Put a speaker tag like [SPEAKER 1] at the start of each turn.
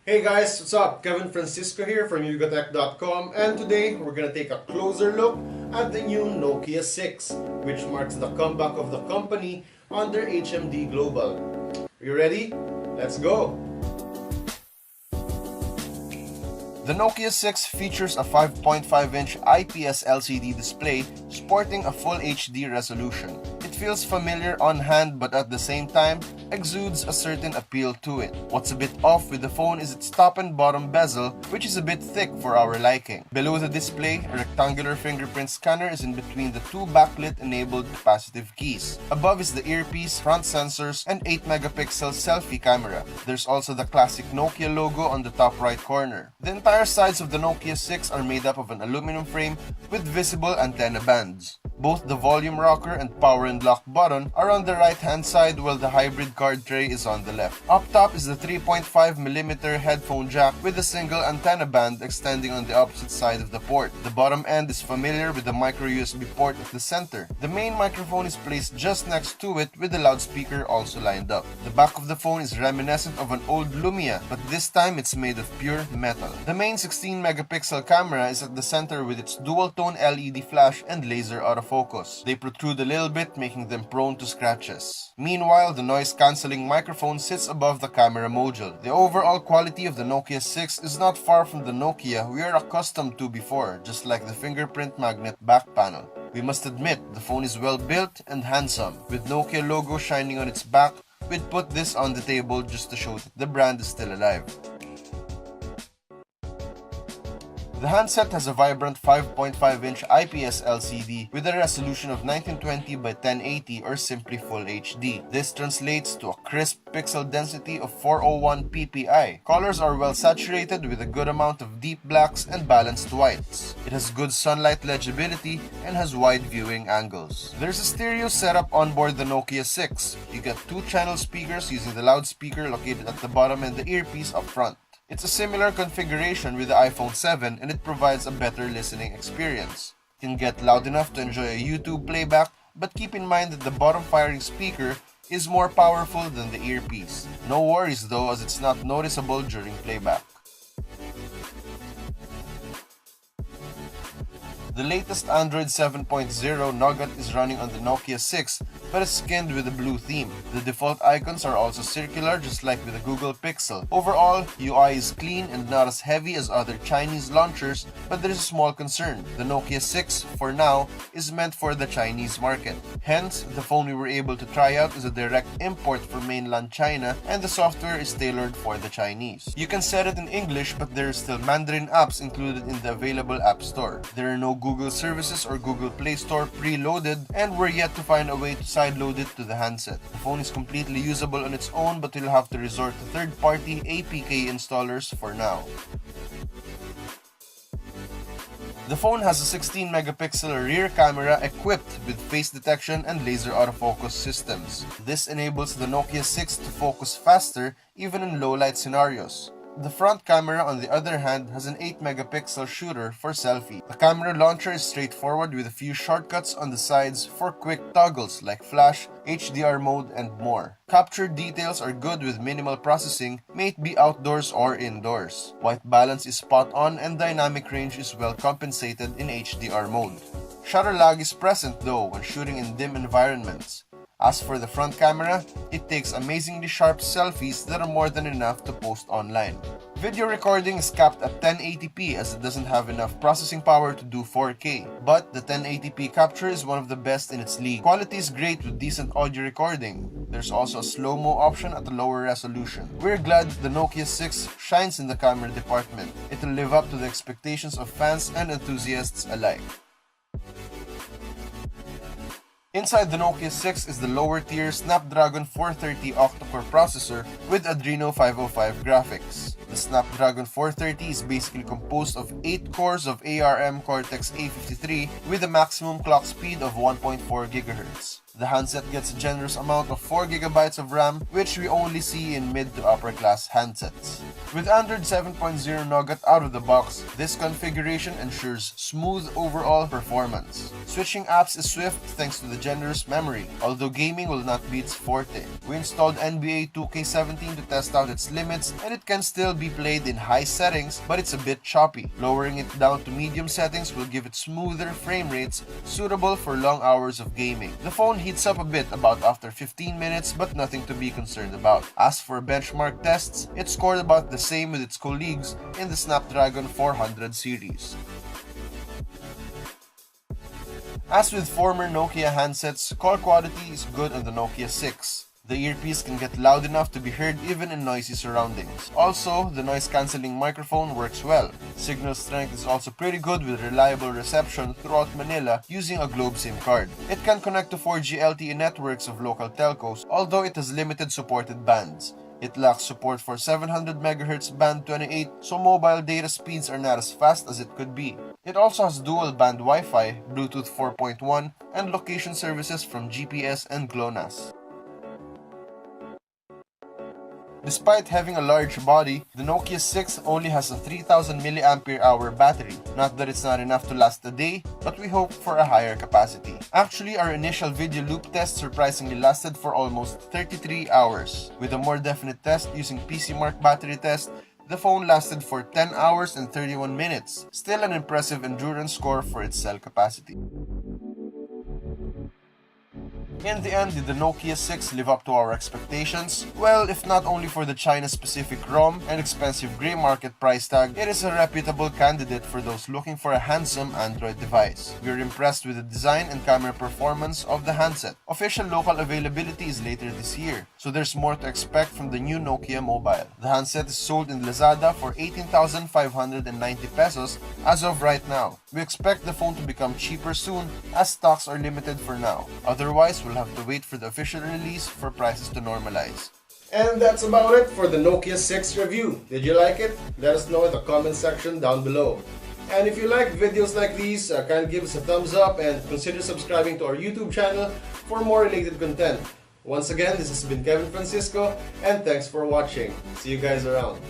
[SPEAKER 1] Hey guys, what's up? Kevin Francisco here from yugatech.com, and today we're gonna take a closer look at the new Nokia 6, which marks the comeback of the company under HMD Global. Are you ready? Let's go! The Nokia 6 features a 5.5-inch IPS LCD display sporting a full HD resolution. It feels familiar on hand but at the same time exudes a certain appeal to it. What's a bit off with the phone is its top and bottom bezel, which is a bit thick for our liking. Below the display, a rectangular fingerprint scanner is in between the two backlit-enabled capacitive keys. Above is the earpiece, front sensors, and 8-megapixel selfie camera. There's also the classic Nokia logo on the top right corner. The entire sides of the Nokia 6 are made up of an aluminum frame with visible antenna bands. Both the volume rocker and power and lock button are on the right-hand side while the hybrid card tray is on the left. Up top is the 3.5mm headphone jack with a single antenna band extending on the opposite side of the port. The bottom end is familiar with the micro USB port at the center. The main microphone is placed just next to it with the loudspeaker also lined up. The back of the phone is reminiscent of an old Lumia, but this time it's made of pure metal. The main 16-megapixel camera is at the center with its dual-tone LED flash and laser autofocus. They protrude a little bit, making them prone to scratches. Meanwhile, the noise-cancelling microphone sits above the camera module. The overall quality of the Nokia 6 is not far from the Nokia we are accustomed to before, just like the fingerprint magnet back panel. We must admit, the phone is well built and handsome. With Nokia logo shining on its back, we'd put this on the table just to show that the brand is still alive. The handset has a vibrant 5.5-inch IPS LCD with a resolution of 1920 by 1080 or simply Full HD. This translates to a crisp pixel density of 401 ppi. Colors are well saturated with a good amount of deep blacks and balanced whites. It has good sunlight legibility and has wide viewing angles. There's a stereo setup on board the Nokia 6. You get 2-channel speakers using the loudspeaker located at the bottom and the earpiece up front. It's a similar configuration with the iPhone 7 and it provides a better listening experience. It can get loud enough to enjoy a YouTube playback, but keep in mind that the bottom firing speaker is more powerful than the earpiece. No worries though, as it's not noticeable during playback. The latest Android 7.0 Nougat is running on the Nokia 6, but is skinned with a blue theme. The default icons are also circular, just like with the Google Pixel. Overall, UI is clean and not as heavy as other Chinese launchers, but there is a small concern. The Nokia 6, for now, is meant for the Chinese market. Hence, the phone we were able to try out is a direct import from mainland China, and the software is tailored for the Chinese. You can set it in English, but there are still Mandarin apps included in the available App Store. There are no Google services or Google Play Store preloaded, and we're yet to find a way to sideload it to the handset. The phone is completely usable on its own, but we'll have to resort to third-party APK installers for now. The phone has a 16-megapixel rear camera equipped with face detection and laser autofocus systems. This enables the Nokia 6 to focus faster even in low-light scenarios. The front camera, on the other hand, has an 8-megapixel shooter for selfie. The camera launcher is straightforward with a few shortcuts on the sides for quick toggles like flash, HDR mode, and more. Captured details are good with minimal processing, may it be outdoors or indoors. White balance is spot on and dynamic range is well compensated in HDR mode. Shutter lag is present though when shooting in dim environments. As for the front camera, it takes amazingly sharp selfies that are more than enough to post online. Video recording is capped at 1080p as it doesn't have enough processing power to do 4K, but the 1080p capture is one of the best in its league. Quality is great with decent audio recording. There's also a slow-mo option at a lower resolution. We're glad the Nokia 6 shines in the camera department. It will live up to the expectations of fans and enthusiasts alike. Inside the Nokia 6 is the lower-tier Snapdragon 430 octa-core processor with Adreno 505 graphics. The Snapdragon 430 is basically composed of 8 cores of ARM Cortex A53 with a maximum clock speed of 1.4 GHz. The handset gets a generous amount of 4GB of RAM, which we only see in mid to upper class handsets. With Android 7.0 Nougat out of the box, this configuration ensures smooth overall performance. Switching apps is swift thanks to the generous memory, although gaming will not be its forte. We installed NBA 2K17 to test out its limits, and it can still be played in high settings, but it's a bit choppy. Lowering it down to medium settings will give it smoother frame rates suitable for long hours of gaming. The phone heats up a bit about after 15 minutes, but nothing to be concerned about. As for benchmark tests, it scored about the same with its colleagues in the Snapdragon 400 series. As with former Nokia handsets, call quality is good on the Nokia 6. The earpiece can get loud enough to be heard even in noisy surroundings. Also, the noise-cancelling microphone works well. Signal strength is also pretty good with reliable reception throughout Manila using a Globe SIM card. It can connect to 4G LTE networks of local telcos, although it has limited supported bands. It lacks support for 700 MHz band 28, so mobile data speeds are not as fast as it could be. It also has dual band Wi-Fi, Bluetooth 4.1, and location services from GPS and GLONASS. Despite having a large body, the Nokia 6 only has a 3000 mAh battery. Not that it's not enough to last a day, but we hope for a higher capacity. Actually, our initial video loop test surprisingly lasted for almost 33 hours. With a more definite test using PCMark battery test, the phone lasted for 10 hours and 31 minutes. Still an impressive endurance score for its cell capacity. In the end, did the Nokia 6 live up to our expectations? Well, if not only for the China-specific ROM and expensive grey market price tag, it is a reputable candidate for those looking for a handsome Android device. We are impressed with the design and camera performance of the handset. Official local availability is later this year, so there's more to expect from the new Nokia Mobile. The handset is sold in Lazada for 18,590 pesos as of right now. We expect the phone to become cheaper soon as stocks are limited for now. Otherwise, we'll have to wait for the official release for prices to normalize. And that's about it for the Nokia 6 review. Did you like it? Let us know in the comment section down below. And if you like videos like these, kindly give us a thumbs up and consider subscribing to our YouTube channel for more related content. Once again, this has been Kevin Francisco, and thanks for watching. See you guys around.